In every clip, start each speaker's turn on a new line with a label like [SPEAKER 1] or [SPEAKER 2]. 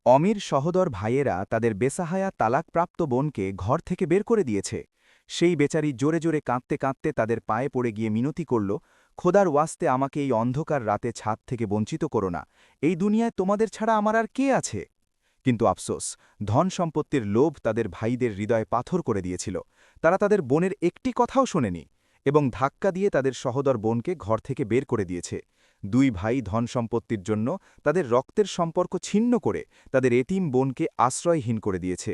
[SPEAKER 1] অমির সহোদর ভাইয়েরা তাদের বেসাহায়া তালাকপ্রাপ্ত বোনকে ঘর থেকে বের করে দিয়েছে। সেই বেচারি জোরে জোরে কাঁদতে কাঁদতে তাদের পায়ে পড়ে গিয়ে মিনতি করল, খোদার ওয়াস্তে আমাকে এই অন্ধকার রাতে ছাদ থেকে বঞ্চিত করো না, এই দুনিয়ায় তোমাদের ছাড়া আমার আর কে আছে। কিন্তু আফসোস, ধন সম্পত্তির লোভ তাদের ভাইদের হৃদয়ে পাথর করে দিয়েছিল। তারা তাদের বোনের একটি কথাও শোনেনি এবং ধাক্কা দিয়ে তাদের সহোদর বোনকে ঘর থেকে বের করে দিয়েছে। দুই ভাই ধন সম্পত্তির জন্য তাদের রক্তের সম্পর্ক ছিন্ন করে তাদের এতিম বোনকে আশ্রয়হীন করে দিয়েছে।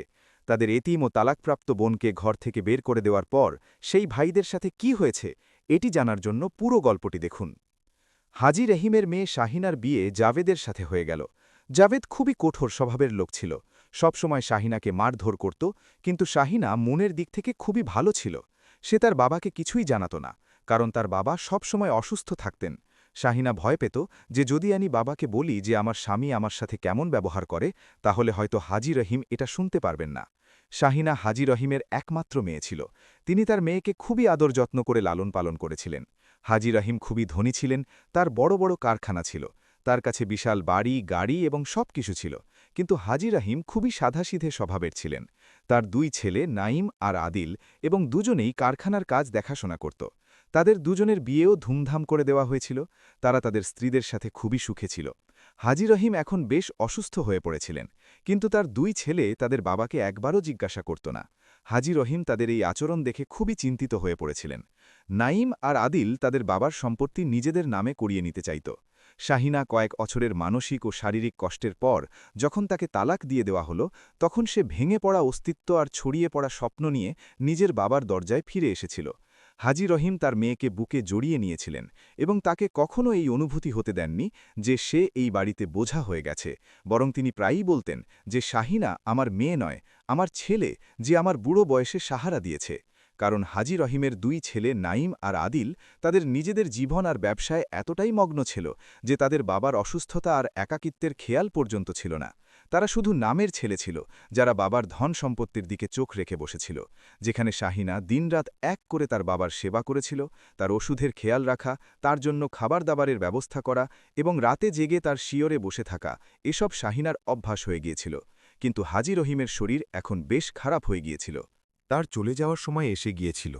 [SPEAKER 1] তাদের এতিম ও তালাকপ্রাপ্ত বোনকে ঘর থেকে বের করে দেওয়ার পর সেই ভাইদের সাথে কি হয়েছে এটি জানার জন্য পুরো গল্পটি দেখুন। হাজী রহিমের মেয়ে শাহিনার বিয়ে জাভেদের সাথে হয়ে গেল। জাভেদ খুবই কঠোর স্বভাবের লোক ছিল, সবসময় শাহিনাকে মারধর করত, কিন্তু শাহিনা মনের দিক থেকে খুবই ভালো ছিল। সে তার বাবাকে কিছুই জানাত না, কারণ তার বাবা সবসময় অসুস্থ থাকতেন। শাহিনা ভয় পেত যে যদি আমি বাবাকে বলি যে আমার স্বামী আমার সাথে কেমন ব্যবহার করে, তাহলে হয়তো হাজী রহিম এটা শুনতে পারবেন না। শাহিনা হাজী রহিমের একমাত্র মেয়ে ছিল। তিনি তার মেয়েকে খুবই আদর যত্ন করে লালন পালন করেছিলেন। হাজী রহিম খুবই ধনী ছিলেন, তার বড় বড় কারখানা ছিল, তার কাছে বিশাল বাড়ি গাড়ি এবং সব কিছু ছিল। কিন্তু হাজী রহিম খুবই সাধাসিধে স্বভাবের ছিলেন। তার দুই ছেলে নাইম আর আদিল এবং দুজনেই কারখানার কাজ দেখাশোনা করত। তাদের দুজনের বিয়েও ধুমধাম করে দেওয়া হয়েছিল। তারা তাদের স্ত্রীদের সাথে খুবই সুখে ছিল। হাজী রহিম এখন বেশ অসুস্থ হয়ে পড়েছিলেন, কিন্তু তার দুই ছেলে তাদের বাবাকে একবারও জিজ্ঞাসা করত না। হাজী রহিম তাদের এই আচরণ দেখে খুবই চিন্তিত হয়ে পড়েছিলেন। নাইম আর আদিল তাদের বাবার সম্পত্তি নিজেদের নামে করিয়ে নিতে চাইত। শাহিনা কয়েক বছরের মানসিক ও শারীরিক কষ্টের পর যখন তাকে তালাক দিয়ে দেওয়া হলো, তখন সে ভেঙে পড়া অস্তিত্ব আর ছড়িয়ে পড়া স্বপ্ন নিয়ে নিজের বাবার দরজায় ফিরে এসেছিল। হাজী রহিম তার মেয়েকে বুকে জড়িয়ে নিয়েছিলেন এবং তাকে কখনো এই অনুভূতি হতে দেননি যে সে এই বাড়িতে বোঝা হয়ে গেছে, বরং তিনি প্রায়ই বলতেন যে শাহিনা আমার মেয়ে নয়, আমার ছেলে, যে আমার বুড়ো বয়সে সাহারা দিয়েছে। কারণ হাজী রহিমের দুই ছেলে নাইম আর আদিল তাদের নিজেদের জীবন আর ব্যবসায় এতটাই মগ্ন ছিল যে তাদের বাবার অসুস্থতা আর একাকিত্বের খেয়াল পর্যন্ত ছিল না। তারা শুধু নামের ছেলে ছিল, যারা বাবার ধন সম্পত্তির দিকে চোখ রেখে বসেছিল। যেখানে শাহিনা দিনরাত এক করে তার বাবার সেবা করেছিল, তার ওষুধের খেয়াল রাখা, তার জন্য খাবার দাবারের ব্যবস্থা করা এবং রাতে জেগে তার শিয়রে বসে থাকা, এসব শাহিনার অভ্যাস হয়ে গিয়েছিল। কিন্তু হাজী রহিমের শরীর এখন বেশ খারাপ হয়ে গিয়েছিল।
[SPEAKER 2] তার চলে যাওয়ার সময় এসে গিয়েছিল।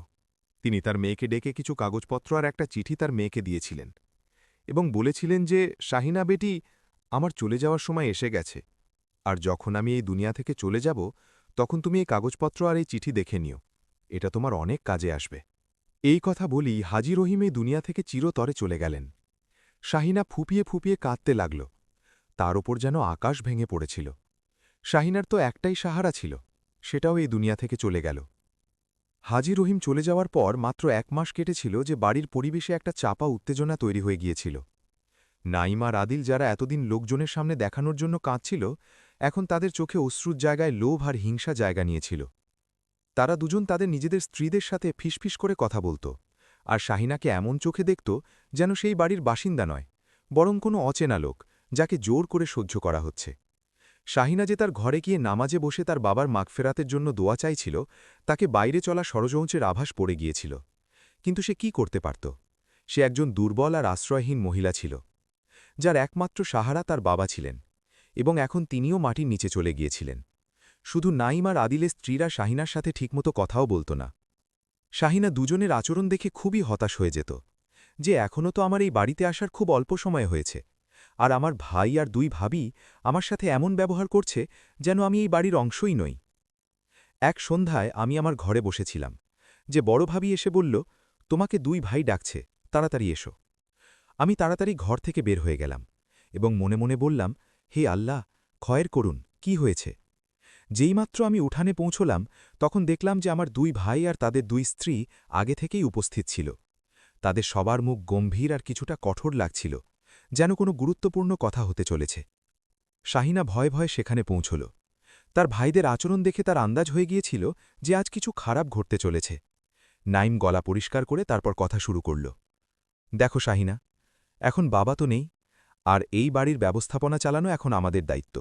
[SPEAKER 2] তিনি তার মেয়েকে ডেকে কিছু কাগজপত্র আর একটা চিঠি তার মেয়েকে দিয়েছিলেন এবং বলেছিলেন যে শাহিনা বেটি, আমার চলে যাওয়ার সময় এসে গেছে, আর যখন আমি এই দুনিয়া থেকে চলে যাব তখন তুমি এই কাগজপত্র আর এই চিঠি দেখে নিও, এটা তোমার অনেক কাজে আসবে। এই কথা বলি হাজী রহিম এই দুনিয়া থেকে চিরতরে চলে গেলেন। শাহিনা ফুপিয়ে ফুপিয়ে কাঁদতে লাগল। তার ওপর যেন আকাশ ভেঙে পড়েছিল। শাহিনার তো একটাই সাহারা ছিল, সেটাও এই দুনিয়া থেকে চলে গেল। হাজী রহিম চলে যাওয়ার পর মাত্র ১ মাস কেটেছিল যে বাড়ির পরিবেশে একটা চাপা উত্তেজনা তৈরি হয়ে গিয়েছিল। নাইম আর আদিল, যারা এতদিন লোকজনের সামনে দেখানোর জন্য কাঁদছিল, এখন তাদের চোখে অশ্রুর জায়গায় লোভ আর হিংসা জায়গা নিয়েছিল। তারা দুজন তাদের নিজেদের স্ত্রীদের সাথে ফিসফিস করে কথা বলত, আর শাহিনাকে এমন চোখে দেখত যেন সেই বাড়ির বাসিন্দা নয়, বরং কোনো অচেনা লোক, যাকে জোর করে সহ্য করা হচ্ছে। শাহিনা যে তার ঘরে গিয়ে নামাজে বসে তার বাবার মাগফেরাতের জন্য দোয়া চাইছিল, তাকে বাইরে চলা ষড়যন্ত্রের আভাস পড়ে গিয়েছিল। কিন্তু সে কি করতে পারত? সে একজন দুর্বল আর আশ্রয়হীন মহিলা ছিল, যার একমাত্র সাহারা তার বাবা ছিলেন, এবং এখন তিনিও মাটির নিচে চলে গিয়েছিলেন। শুধু নাইম আর আদিলের স্ত্রীরা শাহিনার সাথে ঠিকমতো কথাও বলত না। শাহিনা দুজনের আচরণ দেখে খুবই হতাশ হয়ে যেত, যে এখনও তো আমার এই বাড়িতে আসার খুব অল্প সময় হয়েছে, আর আমার ভাই আর দুই ভাবি আমার সাথে এমন ব্যবহার করছে যেন আমি এই বাড়ির অংশই নই। এক সন্ধ্যায় আমি আমার ঘরে বসেছিলাম, যে বড় ভাবি এসে বলল, তোমাকে দুই ভাই ডাকছে, তাড়াতাড়ি এসো। আমি তাড়াতাড়ি ঘর থেকে বের হয়ে গেলাম এবং মনে মনে বললাম, হে আল্লাহ, ক্ষয়ের করুন, কি হয়েছে? যেইমাত্র আমি উঠানে পৌঁছলাম তখন দেখলাম যে আমার দুই ভাই আর তাদের দুই স্ত্রী আগে থেকেই উপস্থিত ছিল। তাদের সবার মুখ গম্ভীর আর কিছুটা কঠোর লাগছিল, যেন কোনো গুরুত্বপূর্ণ কথা হতে চলেছে। শাহিনা ভয়ে ভয়ে সেখানে পৌঁছল। তার ভাইদের আচরণ দেখে তার আন্দাজ হয়ে গিয়েছিল যে আজ কিছু খারাপ ঘটতে চলেছে। নাইম গলা পরিষ্কার করে তারপর কথা শুরু করল। দেখো শাহিনা, এখন বাবা তো নেই, আর এই বাড়ির ব্যবস্থাপনা চালানো এখন আমাদের দায়িত্ব।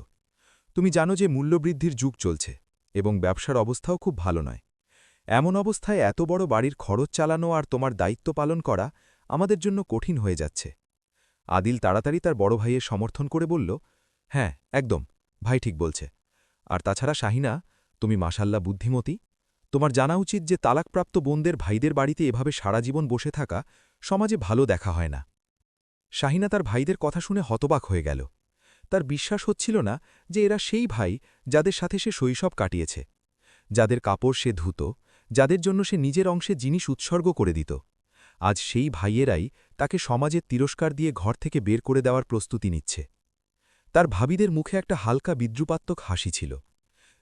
[SPEAKER 2] তুমি জানো যে মূল্যবৃদ্ধির যুগ চলছে এবং ব্যবসার অবস্থাও খুব ভালো নয়। এমন অবস্থায় এত বড় বাড়ির খরচ চালানো আর তোমার দায়িত্ব পালন করা আমাদের জন্য কঠিন হয়ে যাচ্ছে। আদিল তাড়াতাড়ি তার বড় ভাইয়ের সমর্থন করে বলল, হ্যাঁ, একদম, ভাই ঠিক বলছে। আর তাছাড়া শাহিনা, তুমি মাশাল্লাহ বুদ্ধিমতী। তোমার জানা উচিত যে তালাকপ্রাপ্ত বোনদের ভাইদের বাড়িতে এভাবে সারা জীবন বসে থাকা সমাজে ভালো দেখা হয় না। শাহিনা তার ভাইদের কথা শুনে হতবাক হয়ে গেল। তার বিশ্বাস হচ্ছিল না যে এরা সেই ভাই যাদের সাথে সে শৈশব কাটিয়েছে, যাদের কাপড় সে ধুত, যাদের জন্য সে নিজের অংশে জিনিস উৎসর্গ করে দিত। আজ সেই ভাইয়েরাই তাকে সমাজের তিরস্কার দিয়ে ঘর থেকে বের করে দেওয়ার প্রস্তুতি নিচ্ছে। তার ভাবিদের মুখে একটা হালকা বিদ্রুপাত্মক হাসি ছিল,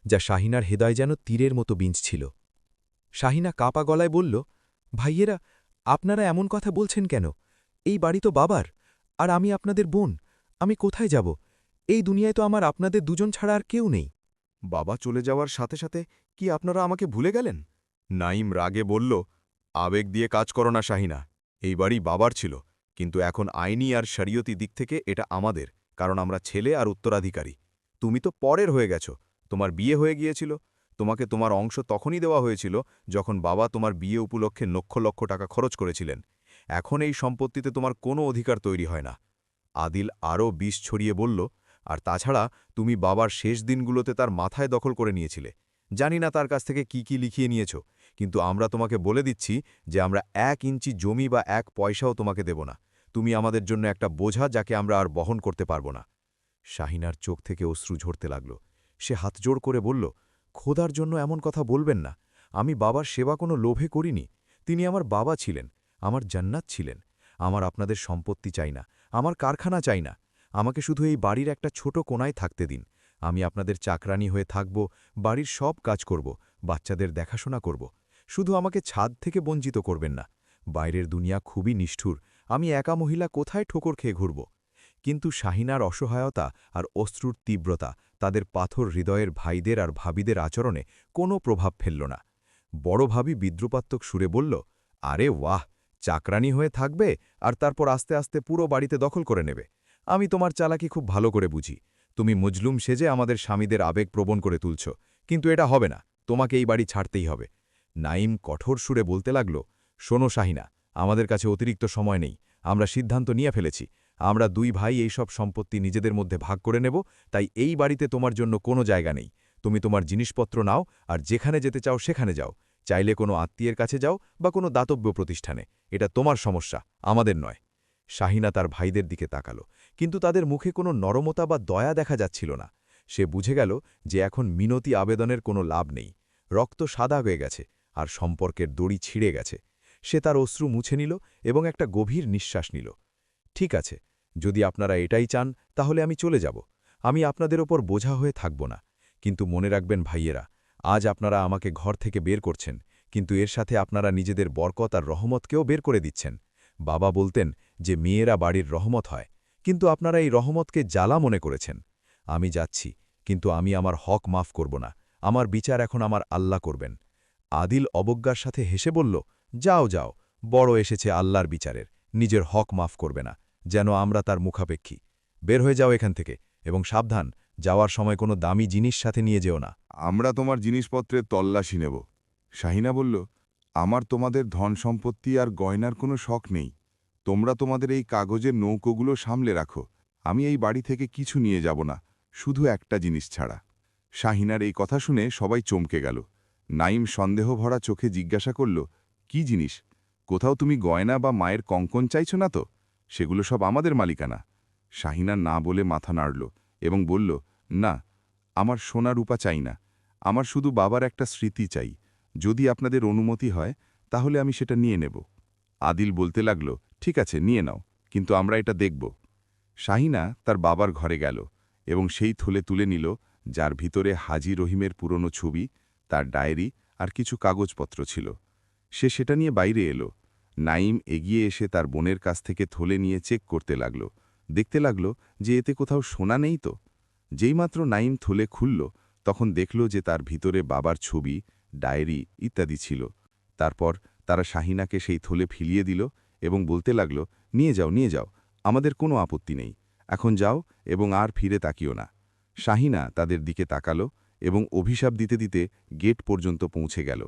[SPEAKER 2] যা শাহিনার হৃদয় যেন তীরের মতো বিঁধছিল। শাহিনা কাপা গলায় বলল, ভাইয়েরা, আপনারা এমন কথা বলছেন কেন? এই বাড়ি তো বাবার, আর আমি আপনাদের বোন। আমি কোথায় যাব? এই দুনিয়ায় তো আমার আপনাদের দুজন ছাড়া আর কেউ নেই।
[SPEAKER 3] বাবা চলে যাওয়ার সাথে সাথে কি আপনারা আমাকে ভুলে গেলেন? নাইম রাগে বলল, আবেগ দিয়ে কাজ করো না শাহিনা। এই বাড়ি বাবার ছিল, কিন্তু এখন আইনি আর শরীয়তি দিক থেকে এটা আমাদের, কারণ আমরা ছেলে আর উত্তরাধিকারী। তুমি তো পরের হয়ে গেছো। তোমার বিয়ে হয়ে গিয়েছিল। তোমাকে তোমার অংশ তখনই দেওয়া হয়েছিল যখন বাবা তোমার বিয়ে উপলক্ষে লক্ষ লক্ষ টাকা খরচ করেছিলেন। এখন এই সম্পত্তিতে তোমার কোনো অধিকার তৈরি হয় না। আদিল আরও বিষ ছড়িয়ে বলল, আর তাছাড়া তুমি বাবার শেষ দিনগুলোতে তার মাথায় দখল করে নিয়েছিলে। জানি না তার কাছ থেকে কি লিখিয়ে নিয়েছ, কিন্তু আমরা তোমাকে বলে দিচ্ছি যে আমরা 1 ইঞ্চি জমি বা 1 পয়সাও তোমাকে দেব না। তুমি আমাদের জন্য একটা বোঝা যাকে আমরা আর বহন করতে পারব না। শাহিনার চোখ থেকে অশ্রু ঝরতে লাগল। সে হাতজোড় করে বলল, খোদার জন্য এমন কথা বলবেন না। আমি বাবার সেবা কোনো লোভে করিনি। তিনি আমার বাবা ছিলেন, আমার জান্নাত ছিলেন। আমার আপনাদের সম্পত্তি চাই না, আমার কারখানা চাই না। আমাকে শুধু এই বাড়ির একটা ছোট কোণায় থাকতে দিন। আমি আপনাদের চাকরানি হয়ে থাকব, বাড়ির সব কাজ করব, বাচ্চাদের দেখাশোনা করব। শুধু আমাকে ছাদ থেকে বঞ্চিত করবেন না। বাইরের দুনিয়া খুবই নিষ্ঠুর। আমি একা মহিলা কোথায় ঠোকর খেয়ে ঘুরব? কিন্তু শাহিনার অসহায়তা আর অশ্রুর তীব্রতা তাদের পাথর হৃদয়ের ভাইদের আর ভাবিদের আচরণে কোনো প্রভাব ফেলল না। বড় ভাবি বিদ্রুপাত্মক সুরে বলল, আরে ওয়াহ, চাকরানি হয়ে থাকবে আর তারপর আস্তে আস্তে পুরো বাড়িতে দখল করে নেবে। আমি তোমার চালাকি খুব ভালো করে বুঝি। তুমি মজলুম সেজে আমাদের স্বামীদের আবেগ প্রবণ করে তুলছ, কিন্তু এটা হবে না। তোমাকে এই বাড়ি ছাড়তেই হবে। নাইম কঠোর সুরে বলতে লাগল, শোনো শাহিনা, আমাদের কাছে অতিরিক্ত সময় নেই। আমরা সিদ্ধান্ত নিয়ে ফেলেছি। আমরা 2 ভাই এই সব সম্পত্তি নিজেদের মধ্যে ভাগ করে নেব, তাই এই বাড়িতে তোমার জন্য কোনো জায়গা নেই। তুমি তোমার জিনিসপত্র নাও আর যেখানে যেতে চাও সেখানে যাও। চাইলে কোনো আত্মীয়ের কাছে যাও বা কোনো দাতব্য প্রতিষ্ঠানে। এটা তোমার সমস্যা, আমাদের নয়। শাহিনা তার ভাইদের দিকে তাকালো, কিন্তু তাদের মুখে কোনো নরমতা বা দয়া দেখা যাচ্ছিল না। সে বুঝে গেল যে এখন মিনতি আবেদনের কোনো লাভ নেই। রক্ত সাদা হয়ে গেছে আর সম্পর্কের দড়ি ছিঁড়ে গেছে। সে তার অশ্রু মুছে নিল এবং একটা গভীর নিঃশ্বাস নিল। ঠিক আছে, যদি আপনারা এটাই চান তাহলে আমি চলে যাব। আমি আপনাদের ওপর বোঝা হয়ে থাকব না। কিন্তু মনে রাখবেন ভাইয়েরা, আজ আপনারা আমাকে ঘর থেকে বের করছেন, কিন্তু এর সাথে আপনারা নিজেদের বরকত আর রহমতকেও বের করে দিচ্ছেন। বাবা বলতেন যে মেয়েরা বাড়ির রহমত হয়, কিন্তু আপনারা এই রহমতকে জ্বালা মনে করেছেন। আমি যাচ্ছি, কিন্তু আমি আমার হক মাফ করব না। আমার বিচার এখন আমার আল্লাহ করবেন। আদিল অবজ্ঞার সাথে হেসে বলল, যাও যাও, বড় এসেছে আল্লাহর বিচারের, নিজের হক মাফ করবে না, যেন আমরা তার মুখাপেক্ষী। বের হয়ে যাও এখান থেকে, এবং সাবধান, যাওয়ার সময় কোনো দামি জিনিস সাথে নিয়ে যেও না। আমরা তোমার জিনিসপত্রের তল্লাশি নেব। শাহিনা বলল, আমার তোমাদের ধন সম্পত্তি আর গয়নার কোনো শখ নেই। তোমরা তোমাদের এই কাগজের নৌকোগুলো সামলে রাখো। আমি এই বাড়ি থেকে কিছু নিয়ে যাব না, শুধু একটা জিনিস ছাড়া। শাহিনার এই কথা শুনে সবাই চমকে গেল। নাইম সন্দেহ ভরা চোখে জিজ্ঞাসা করল, কি জিনিস? কোথাও তুমি গয়না বা মায়ের কঙ্কন চাইছো না তো? সেগুলো সব আমাদের মালিকানা। শাহিনা না বলে মাথা নাড়ল এবং বলল, না, আমার সোনা রূপা চাই না। আমার শুধু বাবার একটা স্মৃতি চাই। যদি আপনাদের অনুমতি হয় তাহলে আমি সেটা নিয়ে নেব। আদিল বলতে লাগল, ঠিক আছে, নিয়ে নাও, কিন্তু আমরা এটা দেখব। শাহিনা তার বাবার ঘরে গেল এবং সেই থলে তুলে নিল, যার ভিতরে হাজি রহিমের পুরনো ছবি, তার ডায়েরি আর কিছু কাগজপত্র ছিল। সে সেটা নিয়ে বাইরে এলো। নাইম এগিয়ে এসে তার বোনের কাছ থেকে থলে নিয়ে চেক করতে লাগল। দেখতে লাগল যে এতে কোথাও সোনা নেই তো। যেইমাত্র নাইম থলে খুলল, তখন দেখল যে তার ভিতরে বাবার ছবি, ডায়েরি ইত্যাদি ছিল। তারপর তারা শাহিনাকে সেই থলে ফিলিয়ে দিল এবং বলতে লাগল, নিয়ে যাও, নিয়ে যাও, আমাদের কোনো আপত্তি নেই। এখন যাও এবং আর ফিরে তাকিও না। শাহিনা তাদের দিকে তাকালো এবং অভিশাপ দিতে দিতে গেট পর্যন্ত পৌঁছে গেল।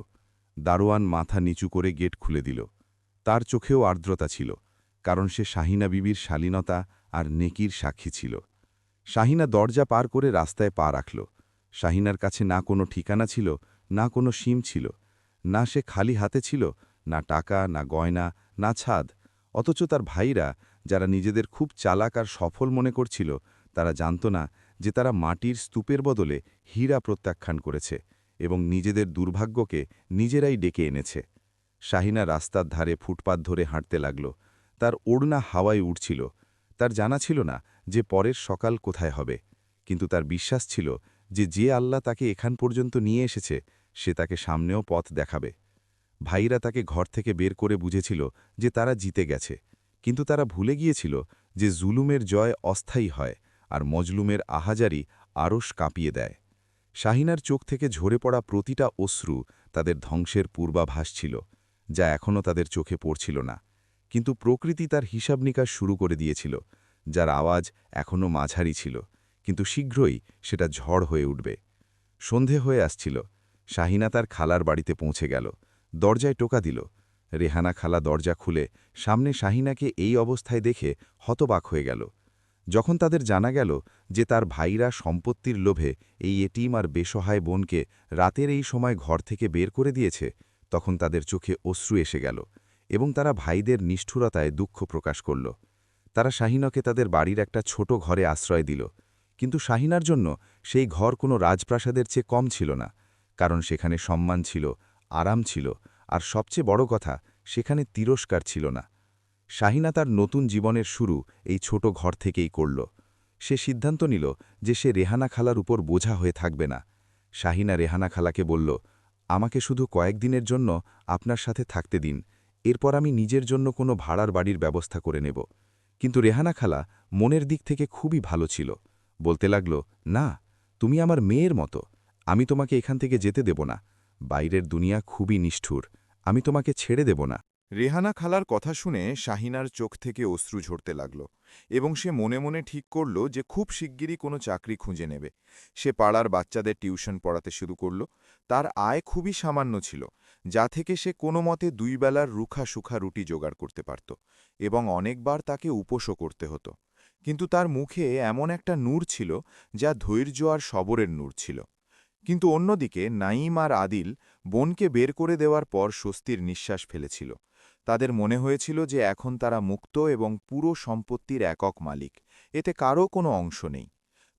[SPEAKER 3] দারোয়ান মাথা নিচু করে গেট খুলে দিল। তার চোখেও আর্দ্রতা ছিল, কারণ সে শাহিনা বিবির শালীনতা আর নেকির সাক্ষী ছিল। শাহিনা দরজা পার করে রাস্তায় পা রাখল। শাহিনার কাছে না কোনো ঠিকানা ছিল, না কোনো সিম ছিল, না সে খালি হাতে ছিল, না টাকা, না গয়না, না ছাদ। অথচ তার ভাইরা, যারা নিজেদের খুব চালাক আর সফল মনে করছিল, তারা জানত না যে তারা মাটির স্তূপের বদলে হীরা প্রত্যাখ্যান করেছে এবং নিজেদের দুর্ভাগ্যকে নিজেরাই ডেকে এনেছে। শাহিনা রাস্তার ধারে ফুটপাত ধরে হাঁটতে লাগল। তার ওড়না হাওয়ায় উড়ছিল। তার জানা ছিল না যে পরের সকাল কোথায় হবে, কিন্তু তার বিশ্বাস ছিল যে আল্লাহ তাকে এখান পর্যন্ত নিয়ে এসেছে, সে তাকে সামনেও পথ দেখাবে। ভাইরা তাকে ঘর থেকে বের করে বুঝেছিল যে তারা জিতে গেছে, কিন্তু তারা ভুলে গিয়েছিল যে জুলুমের জয় অস্থায়ী হয় আর মজলুমের আহাজারি আরশ কাঁপিয়ে দেয়। শাহিনার চোখ থেকে ঝরে পড়া প্রতিটা অশ্রু তাদের ধ্বংসের পূর্বাভাস ছিল, যা এখনও তাদের চোখে পড়ছিল না। কিন্তু প্রকৃতি তার হিসাব নিকাশ শুরু করে দিয়েছিল, যার আওয়াজ এখনও মাঝারি ছিল, কিন্তু শীঘ্রই সেটা ঝড় হয়ে উঠবে। সন্ধে হয়ে আসছিল। শাহিনা তার খালার বাড়িতে পৌঁছে গেল। দরজায় টোকা দিল। রেহানা খালা দরজা খুলে সামনে শাহিনাকে এই অবস্থায় দেখে হতবাক হয়ে গেল। যখন তাদের জানা গেল যে তার ভাইরা সম্পত্তির লোভে এই এটিম আর বেসহায় বোনকে রাতের এই সময় ঘর থেকে বের করে দিয়েছে, তখন তাদের চোখে অশ্রু এসে গেল এবং তারা ভাইদের নিষ্ঠুরতায় দুঃখ প্রকাশ করল। তারা শাহিনাকে তাদের বাড়ির একটা ছোট ঘরে আশ্রয় দিল, কিন্তু শাহিনার জন্য সেই ঘর কোনো রাজপ্রাসাদের চেয়ে কম ছিল না, কারণ সেখানে সম্মান ছিল, আরাম ছিল, আর সবচেয়ে বড় কথা, সেখানে তিরস্কার ছিল না। শাহিনা তার নতুন জীবনের শুরু এই ছোট ঘর থেকেই করল। সে সিদ্ধান্ত নিল যে সে রেহানা খালার উপর বোঝা হয়ে থাকবে না। শাহিনা রেহানা খালাকে বলল, আমাকে শুধু কয়েকদিনের জন্য আপনার সাথে থাকতে দিন, এরপর আমি নিজের জন্য কোনো ভাড়ার বাড়ির ব্যবস্থা করে নেব। কিন্তু রেহানা খালা মনের দিক থেকে খুবই ভালো ছিল। বলতে লাগল, না, তুমি আমার মেয়ের মতো, আমি তোমাকে এখান থেকে যেতে দেব না। বাইরের দুনিয়া খুবই নিষ্ঠুর, আমি তোমাকে ছেড়ে দেব না।
[SPEAKER 2] রেহানা খালার কথা শুনে শাহিনার চোখ থেকে অশ্রু ঝরতে লাগল এবং সে মনে মনে ঠিক করল যে খুব শিগগিরই কোনো চাকরি খুঁজে নেবে। সে পাড়ার বাচ্চাদের টিউশন পড়াতে শুরু করল। তার আয় খুবই সামান্য ছিল, যা থেকে সে কোনো মতে 2 বেলার রুখা সুখা রুটি জোগাড় করতে পারত এবং অনেকবার তাকে উপোসও করতে হতো। কিন্তু তার মুখে এমন একটা নূর ছিল যা ধৈর্য আর সবরের নূর ছিল। কিন্তু অন্যদিকে নাঈম আর আদিল বোনকে বের করে দেওয়ার পর স্বস্তির নিঃশ্বাস ফেলেছিল। তাদের মনে হয়েছিল যে এখন তারা মুক্ত এবং পুরো সম্পত্তির একক মালিক, এতে কারও কোনো অংশ নেই।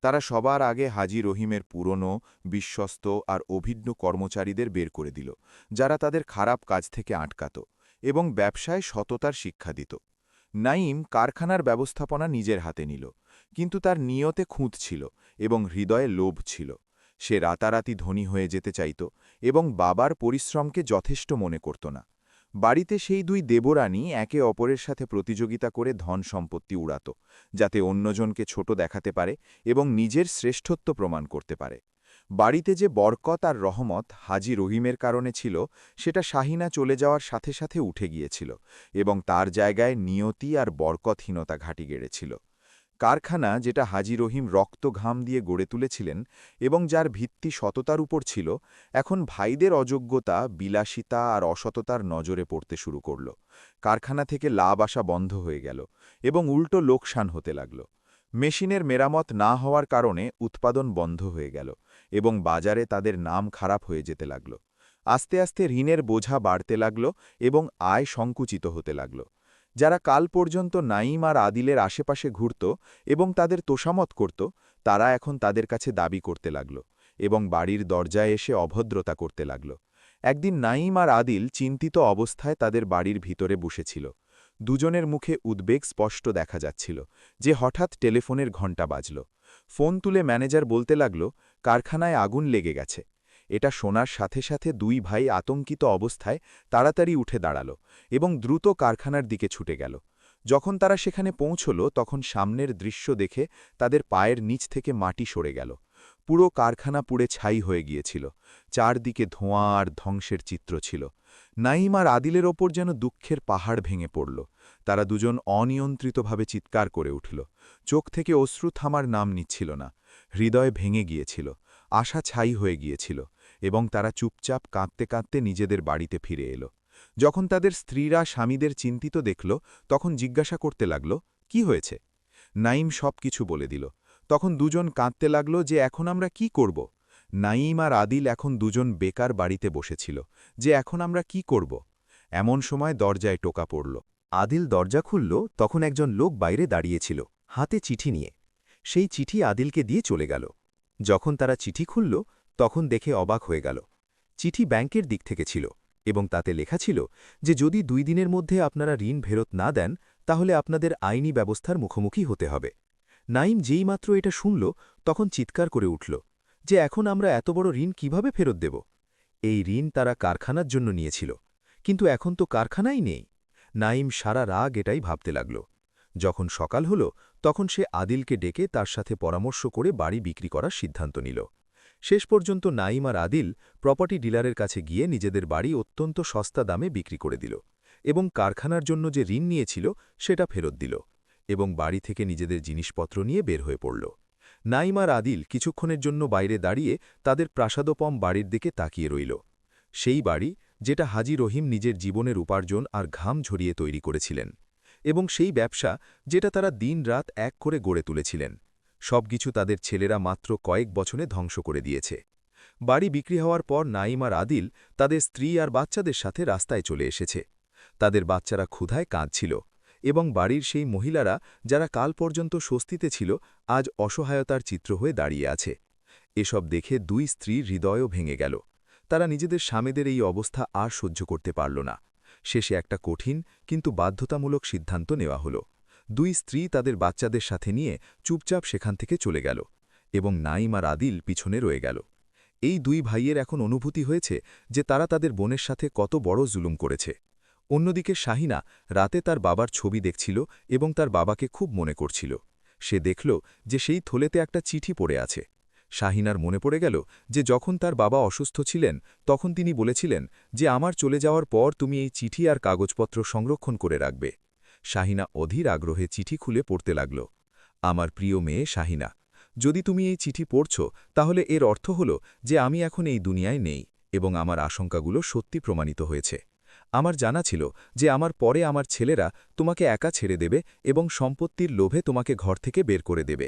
[SPEAKER 2] তারা সবার আগে হাজী রহিমের পুরনো, বিশ্বস্ত আর অভিজ্ঞ কর্মচারীদের বের করে দিল, যারা তাদের খারাপ কাজ থেকে আটকাত এবং ব্যবসায় সততার শিক্ষা দিত। নাঈম কারখানার ব্যবস্থাপনা নিজের হাতে নিল, কিন্তু তার নিয়তে খুঁত ছিল এবং হৃদয়ে লোভ ছিল। সে রাতারাতি ধনী হয়ে যেতে চাইত এবং বাবার পরিশ্রমকে যথেষ্ট মনে করত না। বাড়িতে সেই 2 দেবরানী একে অপরের সাথে প্রতিযোগিতা করে ধন সম্পত্তি উড়াত, যাতে অন্যজনকে ছোট দেখাতে পারে এবং নিজের শ্রেষ্ঠত্ব প্রমাণ করতে পারে। বাড়িতে যে বরকত আর রহমত হাজী রহিমের কারণে ছিল, সেটা শাহিনা চলে যাওয়ার সাথে সাথে উঠে গিয়েছিল এবং তার জায়গায় নিয়তি আর বরকতহীনতা ঘাঁটি গেড়েছিল। কারখানা, যেটা হাজী রহিম রক্ত ঘাম দিয়ে গড়ে তুলেছিলেন এবং যার ভিত্তি সততার উপর ছিল, এখন ভাইদের অযোগ্যতা, বিলাসিতা আর অসততার নজরে পড়তে শুরু করল। কারখানা থেকে লাভ আসা বন্ধ হয়ে গেল এবং উল্টো লোকসান হতে লাগল। মেশিনের মেরামত না হওয়ার কারণে উৎপাদন বন্ধ হয়ে গেল এবং বাজারে তাদের নাম খারাপ হয়ে যেতে লাগল। আস্তে আস্তে ঋণের বোঝা বাড়তে লাগল এবং আয় সংকুচিত হতে লাগল। যারা কাল পর্যন্ত নাঈম আর আদিলের আশেপাশে ঘুরত এবং তাদের তোষামত করত, তারা এখন তাদের কাছে দাবি করতে লাগল এবং বাড়ির দরজায় এসে অভদ্রতা করতে লাগল। একদিন নাঈম আর আদিল চিন্তিত অবস্থায় তাদের বাড়ির ভিতরে বসেছিল। দুজনের মুখে উদ্বেগ স্পষ্ট দেখা যাচ্ছিল যে হঠাৎ টেলিফোনের ঘণ্টা বাজল। ফোন তুলে ম্যানেজার বলতে লাগল, কারখানায় আগুন লেগে গেছে। এটা শোনার সাথে সাথে 2 ভাই আতঙ্কিত অবস্থায় তাড়াতাড়ি উঠে দাঁড়াল এবং দ্রুত কারখানার দিকে ছুটে গেল। যখন তারা সেখানে পৌঁছল, তখন সামনের দৃশ্য দেখে তাদের পায়ের নিচ থেকে মাটি সরে গেল। পুরো কারখানা পুড়ে ছাই হয়ে গিয়েছিল। চারদিকে ধোঁয়া আর ধ্বংসের চিত্র ছিল। নাঈম আর আদিলের ওপর যেন দুঃখের পাহাড় ভেঙে পড়ল। তারা দুজন অনিয়ন্ত্রিতভাবে চিৎকার করে উঠল। চোখ থেকে অশ্রু থামার নাম নিচ্ছিল না। হৃদয় ভেঙে গিয়েছিল, আশা ছাই হয়ে গিয়েছিল এবং তারা চুপচাপ কাঁদতে কাঁদতে নিজেদের বাড়িতে ফিরে এলো। যখন তাদের স্ত্রীরা স্বামীদের চিন্তিত দেখল, তখন জিজ্ঞাসা করতে লাগল, কি হয়েছে? নাঈম সব কিছু বলে দিল।
[SPEAKER 3] তখন দুজন কাঁদতে লাগল যে এখন আমরা কি করব। নাঈম আর আদিল এখন দুজন বেকার বাড়িতে বসেছিল যে এখন আমরা কি করব। এমন সময় দরজায় টোকা পড়ল।
[SPEAKER 1] আদিল দরজা খুলল, তখন একজন লোক বাইরে দাঁড়িয়েছিল, হাতে চিঠি নিয়ে। সেই চিঠি আদিলকে দিয়ে চলে গেল। যখন তারা চিঠি খুলল, তখন দেখে অবাক হয়ে গেল। চিঠি ব্যাংকের দিক থেকে ছিল এবং তাতে লেখা ছিল যে যদি 2 দিনের মধ্যে আপনারা ঋণ ফেরত না দেন তাহলে আপনাদের আইনি ব্যবস্থার মুখোমুখি হতে হবে। নাঈম যেইমাত্র এটা শুনল তখন চিৎকার করে উঠল যে এখন আমরা এত বড় ঋণ কিভাবে ফেরত দেব। এই ঋণ তারা কারখানার জন্য নিয়েছিল, কিন্তু এখন তো কারখানাই নেই। নাঈম সারা রাগ এটাই ভাবতে লাগল। যখন সকাল হল তখন সে আদিলকে ডেকে তার সাথে পরামর্শ করে বাড়ি বিক্রি করার সিদ্ধান্ত নিল। শেষ পর্যন্ত নাঈম আর আদিল প্রপার্টি ডিলারের কাছে গিয়ে নিজেদের বাড়ি অত্যন্ত সস্তা দামে বিক্রি করে দিল এবং কারখানার জন্য যে ঋণ নিয়েছিল সেটা ফেরত দিল এবং বাড়ি থেকে নিজেদের জিনিসপত্র নিয়ে বের হয়ে পড়ল। নাঈম আর আদিল কিছুক্ষণের জন্য বাইরে দাঁড়িয়ে তাদের প্রাসাদোপম বাড়ির দিকে তাকিয়ে রইল। সেই বাড়ি যেটা হাজী রহিম নিজের জীবনের উপার্জন আর ঘাম ঝরিয়ে তৈরি করেছিলেন, এবং সেই ব্যবসা যেটা তারা দিন-রাত এক করে গড়ে তুলেছিলেন, সবকিছু তাদের ছেলেরা মাত্র কয়েক বছরে ধ্বংস করে দিয়েছে। বাড়ি বিক্রি হওয়ার পর নাঈম আর আদিল তাদের স্ত্রী আর বাচ্চাদের সাথে রাস্তায় চলে এসেছে। তাদের বাচ্চারা ক্ষুধায় কাঁদছিল এবং বাড়ির সেই মহিলারা যারা কাল পর্যন্ত স্বস্তিতে ছিল আজ অসহায়তার চিত্র হয়ে দাঁড়িয়ে আছে। এসব দেখে 2 স্ত্রীর হৃদয়ও ভেঙে গেল। তারা নিজেদের স্বামীদের এই অবস্থা আর সহ্য করতে পারল না। শেষে একটা কঠিন কিন্তু বাধ্যতামূলক সিদ্ধান্ত নেওয়া হলো। 2 স্ত্রী তাদের বাচ্চাদের সাথে নিয়ে চুপচাপ সেখান থেকে চলে গেল এবং নাঈম আর আদিল পিছনে রয়ে গেল। এই 2 ভাইয়ের এখন অনুভূতি হয়েছে যে তারা তাদের বোনের সাথে কত বড় জুলুম করেছে। অন্যদিকে শাহিনা রাতে তার বাবার ছবি দেখছিল এবং তার বাবাকে খুব মনে করছিল। সে দেখল যে সেই থলেতে একটা চিঠি পড়ে আছে। শাহিনার মনে পড়ে গেল যে যখন তার বাবা অসুস্থ ছিলেন তখন তিনি বলেছিলেন যে আমার চলে যাওয়ার পর তুমি এই চিঠি আর কাগজপত্র সংরক্ষণ করে রাখবে। শাহিনা অধীর আগ্রহে চিঠি খুলে পড়তে লাগল। আমার প্রিয় মেয়ে শাহিনা, যদি তুমি এই চিঠি পড়ছ তাহলে এর অর্থ হল যে আমি এখন এই দুনিয়ায় নেই এবং আমার আশঙ্কাগুলো সত্যি প্রমাণিত হয়েছে। আমার জানা ছিল যে আমার পরে আমার ছেলেরা তোমাকে একা ছেড়ে দেবে এবং সম্পত্তির লোভে তোমাকে ঘর থেকে বের করে দেবে।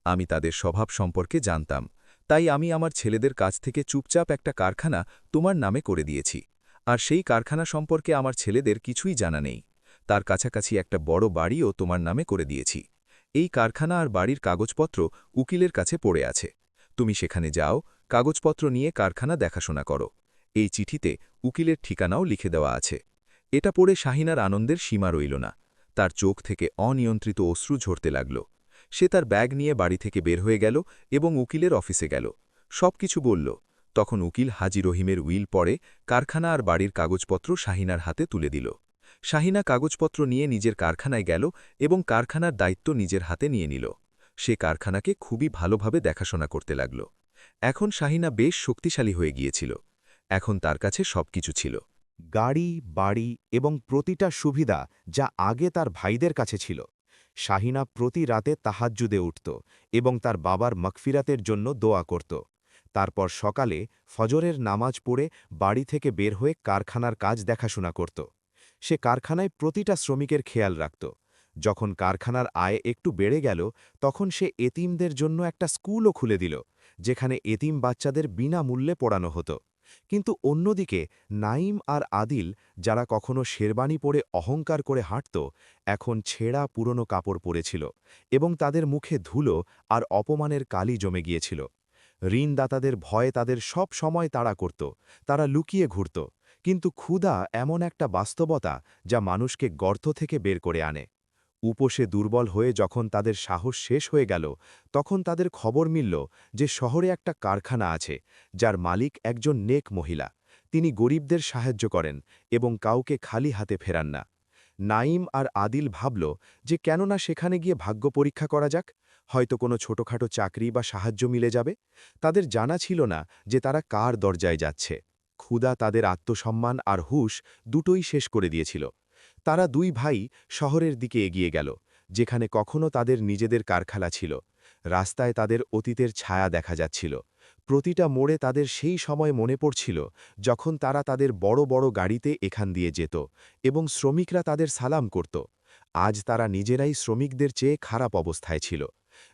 [SPEAKER 1] আমি তাদের স্বভাব সম্পর্কে জানতাম, তাই আমি আমার ছেলেদের কাছ থেকে চুপচাপ একটা কারখানা তোমার নামে করে দিয়েছি। আর সেই কারখানা সম্পর্কে আমার ছেলেদের কিছুই জানা নেই। তার কাছাকাছি একটা বড় বাড়িও তোমার নামে করে দিয়েছি। এই কারখানা আর বাড়ির কাগজপত্র উকিলের কাছে পড়ে আছে। তুমি সেখানে যাও, কাগজপত্র নিয়ে কারখানা দেখাশোনা করো। এই চিঠিতে উকিলের ঠিকানাও লিখে দেওয়া আছে। এটা পড়ে শাহিনার আনন্দের সীমা রইল না। তার চোখ থেকে অনিয়ন্ত্রিত অশ্রু ঝরতে লাগল। সে তার ব্যাগ নিয়ে বাড়ি থেকে বের হয়ে গেল এবং উকিলের অফিসে গেল। সবকিছু বলল। তখন উকিল হাজী রহিমের উইল পড়ে কারখানা আর বাড়ির কাগজপত্র শাহিনার হাতে তুলে দিল। শাহিনা কাগজপত্র নিয়ে নিজের কারখানায় গেল এবং কারখানার দায়িত্ব নিজের হাতে নিয়ে নিল। সে কারখানাকে খুবই ভালোভাবে দেখাশোনা করতে লাগল। এখন শাহিনা বেশ শক্তিশালী হয়ে গিয়েছিল। এখন তার কাছে সবকিছু ছিল।
[SPEAKER 4] গাড়ি, বাড়ি এবং প্রতিটা সুবিধা যা আগে তার ভাইদের কাছে ছিল। শাহিনা প্রতি রাতে তাহাজ্জুদে উঠত এবং তার বাবার মাগফিরাতের জন্য দোয়া করত। তারপর সকালে ফজরের নামাজ পড়ে বাড়ি থেকে বের হয়ে কারখানার কাজ দেখাশোনা করত। সে কারখানায় প্রতিটা শ্রমিকের খেয়াল রাখত। যখন কারখানার আয় একটু বেড়ে গেল তখন সে এতিমদের জন্য একটা স্কুলও খুলে দিল, যেখানে এতিম বাচ্চাদের বিনামূল্যে পড়ানো হতো। কিন্তু অন্যদিকে নাঈম আর আদিল, যারা কখনো শেরবানি পরে অহংকার করে হাঁটত, এখন ছেঁড়া পুরনো কাপড় পরেছিল এবং তাদের মুখে ধুলো আর অপমানের কালি জমে গিয়েছিল। ঋণদাতাদের ভয়ে তাদের সব সময় তাড়া করত, তারা লুকিয়ে ঘুরত। কিন্তু ক্ষুধা এমন একটা বাস্তবতা যা মানুষকে গর্ত থেকে বের করে আনে। উপসে দুর্বল হয়ে যখন তাদের সাহস শেষ হয়ে গেল তখন তাদের খবর মিলল যে শহরে একটা কারখানা আছে যার মালিক একজন নেক মহিলা। তিনি গরিবদের সাহায্য করেন এবং কাউকে খালি হাতে ফেরান না। নাঈম আর আদিল ভাবল যে কেননা সেখানে গিয়ে ভাগ্য পরীক্ষা করা যাক, হয়তো কোনো ছোটখাটো চাকরি বা সাহায্য মিলে যাবে। তাদের জানা ছিল না যে তারা কার দরজায় যাচ্ছে। ক্ষুধা তাদের আত্মসম্মান আর হুঁশ দুটোই শেষ করে দিয়েছিল। তারা 2 ভাই শহরের দিকে এগিয়ে গেল, যেখানে কখনো তাদের নিজেদের কারখানা ছিল। রাস্তায় তাদের অতীতের ছায়া দেখা যাচ্ছিল। প্রতিটা মোড়ে তাদের সেই সময় মনে পড়ছিল যখন তারা তাদের বড় বড় গাড়িতে এখান দিয়ে যেত এবং শ্রমিকরা তাদের সালাম করত। আজ তারা নিজেরাই শ্রমিকদের চেয়ে খারাপ অবস্থায় ছিল।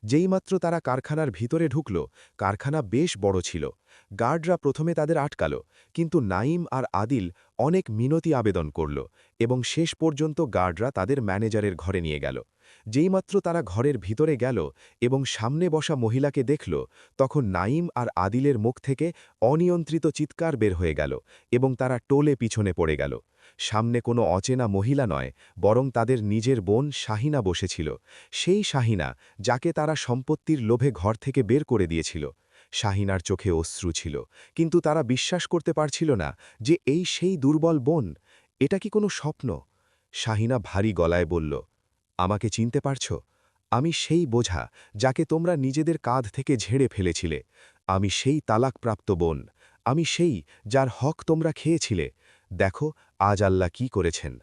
[SPEAKER 4] যেইমাত্র তারা কারখানার ভিতরে ঢুকল, কারখানা বেশ বড় ছিল। গার্ডরা প্রথমে তাদের আটকাল, কিন্তু নাইম আর আদিল অনেক মিনতি আবেদন করল এবং শেষ পর্যন্ত গার্ডরা তাদের ম্যানেজারের ঘরে নিয়ে গেল। যেইমাত্র তারা ঘরের ভিতরে গেল এবং সামনে বসা মহিলাকে দেখল, তখন নাইম আর আদিলের মুখ থেকে অনিয়ন্ত্রিত চিৎকার বের হয়ে গেল এবং তারা টোলে পিছনে পড়ে গেল। সামনে কোনো অচেনা মহিলা নয়, বরং তাদের নিজের বোন শাহিনা বসেছিল, সেই শাহিনা যাকে তারা সম্পত্তির লোভে ঘর থেকে বের করে দিয়েছিল। শাহিনার চোখে অশ্রু ছিল, কিন্তু তারা বিশ্বাস করতে পারছিল না যে এই সেই দুর্বল বোন। এটা কি কোনো স্বপ্ন? শাহিনা ভারী গলায় বলল, আমাকে চিনতে পারছ? আমি সেই বোঝা যাকে তোমরা নিজেদের কাঁধ থেকে ঝেড়ে ফেলেছিলে। আমি সেই তালাকপ্রাপ্ত বোন। আমি সেই যার হক তোমরা খেয়েছিলে। দেখো আজ আল্লাহ কি করেছেন।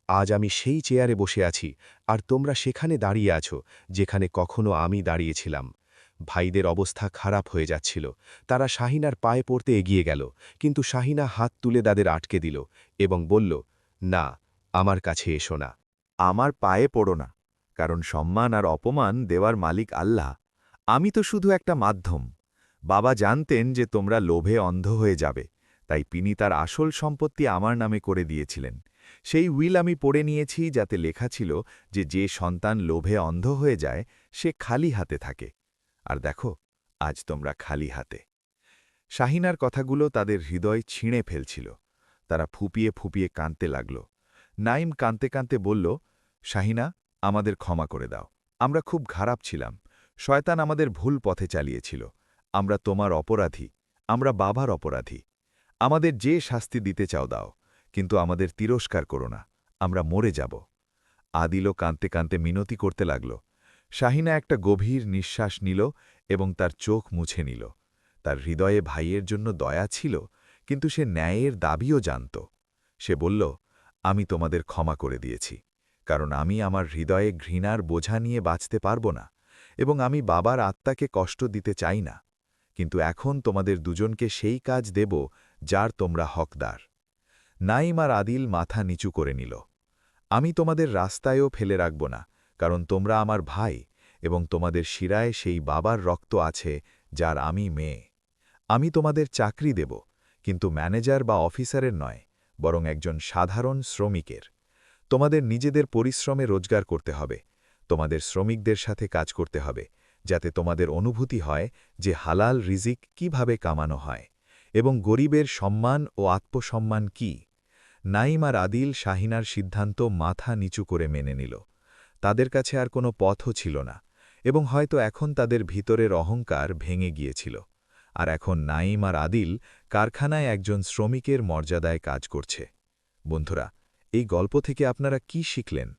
[SPEAKER 4] আজ আমি সেই চেয়ারে বসে আছি, আর তোমরা সেখানে দাঁড়িয়ে আছো যেখানে কখনো আমি দাঁড়িয়েছিলাম। ভাইদের অবস্থা খারাপ হয়ে যাচ্ছিল। তারা শাহিনার পায়ে পড়তে এগিয়ে গেল, কিন্তু শাহিনা হাত তুলে তাদের আটকে দিল এবং বলল, না, আমার কাছে এসো না।
[SPEAKER 3] আমার পায়ে পড়ো না, কারণ সম্মান আর অপমান দেওয়ার মালিক আল্লাহ। আমি তো শুধু একটা মাধ্যম। বাবা জানতেন যে তোমরা লোভে অন্ধ হয়ে যাবে, তাই তিনি তার আসল সম্পত্তি আমার নামে করে দিয়েছিলেন। সেই উইল আমি পড়ে নিয়েছি, যাতে লেখা ছিল যে যে সন্তান লোভে অন্ধ হয়ে যায় সে খালি হাতে থাকে। আর দেখো, আজ তোমরা খালি হাতে। শাহিনার কথাগুলো তাদের হৃদয় ছিঁড়ে ফেলছিল। তারা ফুপিয়ে ফুপিয়ে কাঁদতে লাগল। নাইম কাঁদতে কাঁদতে বলল, শাহিনা, আমাদের ক্ষমা করে দাও। আমরা খুব খারাপ ছিলাম। শয়তান আমাদের ভুল পথে চালিয়েছিল। আমরা তোমার অপরাধী। আমরা বাবার অপরাধী। আমাদের যে শাস্তি দিতে চাও দাও, কিন্তু আমাদের তিরস্কার করো না। আমরা মরে যাব। আদিলও কাঁদতে কাঁদতে মিনতি করতে লাগল। শাহিনা একটা গভীর নিঃশ্বাস নিল এবং তার চোখ মুছে নিল। তার হৃদয়ে ভাইয়ের জন্য দয়া ছিল, কিন্তু সে ন্যায়ের দাবিও জানত। সে বলল, আমি তোমাদের ক্ষমা করে দিয়েছি, কারণ আমি আমার হৃদয়ে ঘৃণার বোঝা নিয়ে বাঁচতে পারব না, এবং আমি বাবার আত্মাকে কষ্ট দিতে চাই না। কিন্তু এখন তোমাদের দুজনকে সেই কাজ দেব যার তোমরা হকদার। নাইম আর আদিল মাথা নিচু করে নিল। আমি তোমাদের রাস্তায়ও ফেলে রাখব না, কারণ তোমরা আমার ভাই, এবং তোমাদের শিরায় সেই বাবার রক্ত আছে যার আমি মেয়ে। আমি তোমাদের চাকরি দেব, কিন্তু ম্যানেজার বা অফিসারের নয়, বরং একজন সাধারণ শ্রমিকের। তোমাদের নিজেদের পরিশ্রমে রোজগার করতে হবে। তোমাদের শ্রমিকদের সাথে কাজ করতে হবে, যাতে তোমাদের অনুভূতি হয় যে হালাল রিজিক কিভাবে কামানো হয়, এবং গরিবের সম্মান ও আত্মসম্মান কি। নাইম আর আদিল শাহিনার সিদ্ধান্ত মাথা নিচু করে মেনে নিল। তাদের কাছে আর কোনো পথও ছিল না, এবং হয়তো এখন তাদের ভিতরের অহংকার ভেঙে গিয়েছিল। আর এখন নাইম আর আদিল কারখানায় একজন শ্রমিকের মর্যাদায় কাজ করছে। বন্ধুরা, এই গল্প থেকে আপনারা কি শিখলেন?